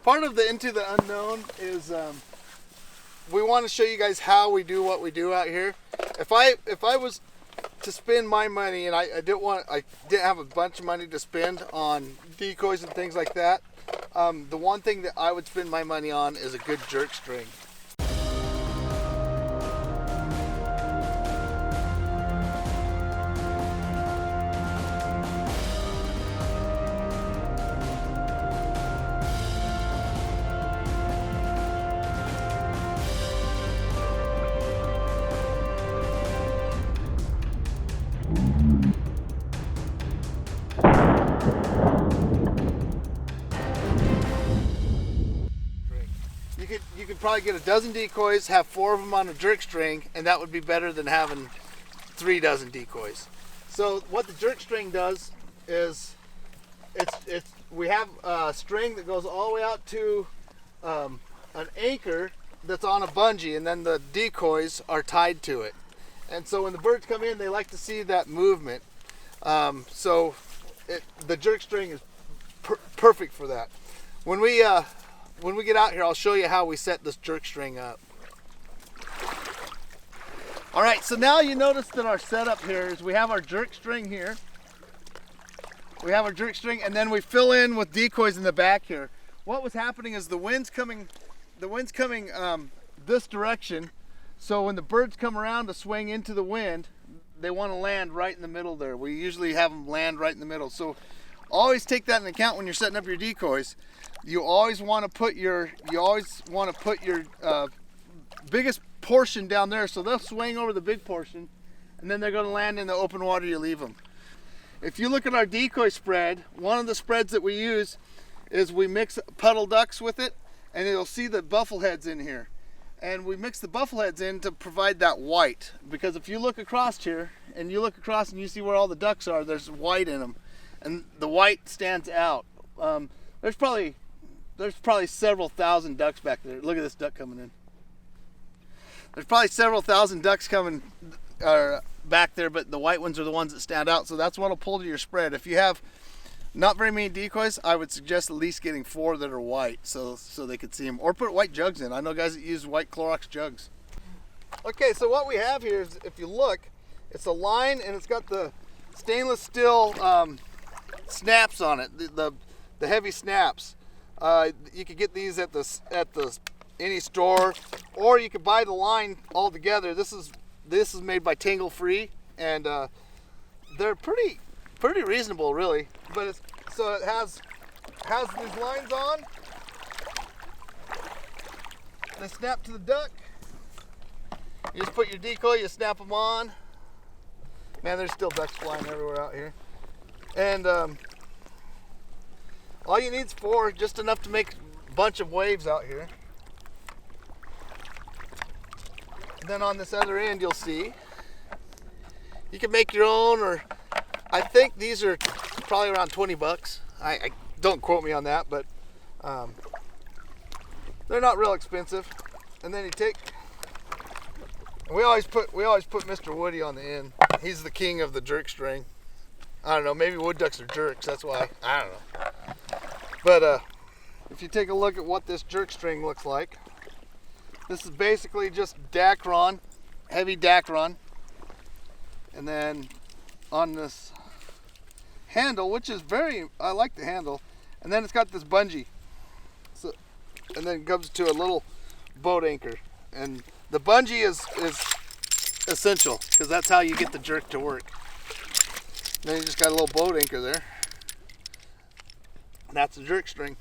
Part of the Into the Unknown is we want to show you guys how we do what we do out here. If I was to spend my money, and I didn't have a bunch of money to spend on decoys and things like that, the one thing that I would spend my money on is a good jerk string. You could probably get a dozen decoys, have 4 of them on a jerk string, and that would be better than having 3 dozen decoys. So what the jerk string does is we have a string that goes all the way out to an anchor that's on a bungee, and then the decoys are tied to it. And so when the birds come in, they like to see that movement. The jerk string is perfect for that. When we get out here, I'll show you how we set this jerk string up. All right, so now you notice that our setup here is we have our jerk string here. We have our jerk string, and then we fill in with decoys in the back here. What was happening is the wind's coming this direction. So when the birds come around to swing into the wind, they want to land right in the middle there. We usually have them land right in the middle. So always take that into account when you're setting up your decoys. You always want to put your biggest portion down there, so they'll swing over the big portion, and then they're going to land in the open water you leave them. If you look at our decoy spread, one of the spreads that we use is we mix puddle ducks with it, and you'll see the buffleheads in here. And we mix the buffleheads in to provide that white, because if you look across here and you look across and you see where all the ducks are, there's white in them, and the white stands out. There's probably several thousand ducks back there. Look at this duck coming in. There's probably several thousand ducks coming back there, but the white ones are the ones that stand out. So that's what'll pull to your spread. If you have not very many decoys, I would suggest at least getting 4 that are white, so they could see them. Or put white jugs in. I know guys that use white Clorox jugs. Okay, so what we have here is, if you look, it's a line and it's got the stainless steel snaps on it, the heavy snaps. You could get these at any store, or you could buy the line all together. This is made by Tangle Free, and they're pretty reasonable, really. But it has these lines on. They snap to the duck. You just put your decoy, you snap them on. Man, there's still ducks flying everywhere out here, and all you need is 4, just enough to make a bunch of waves out here. And then on this other end, you'll see you can make your own, or I think these are probably around 20 bucks. I don't quote me on that, but they're not real expensive. And then you take, we always put Mr. Woody on the end. He's the king of the jerk string. I don't know, maybe wood ducks are jerks, that's why. I don't know. But if you take a look at what this jerk string looks like, this is basically just Dacron, heavy Dacron. And then on this handle, which is I like the handle, and then it's got this bungee. So, and then it comes to a little boat anchor. And the bungee is essential, because that's how you get the jerk to work. And then you just got a little boat anchor there. That's a jerk string.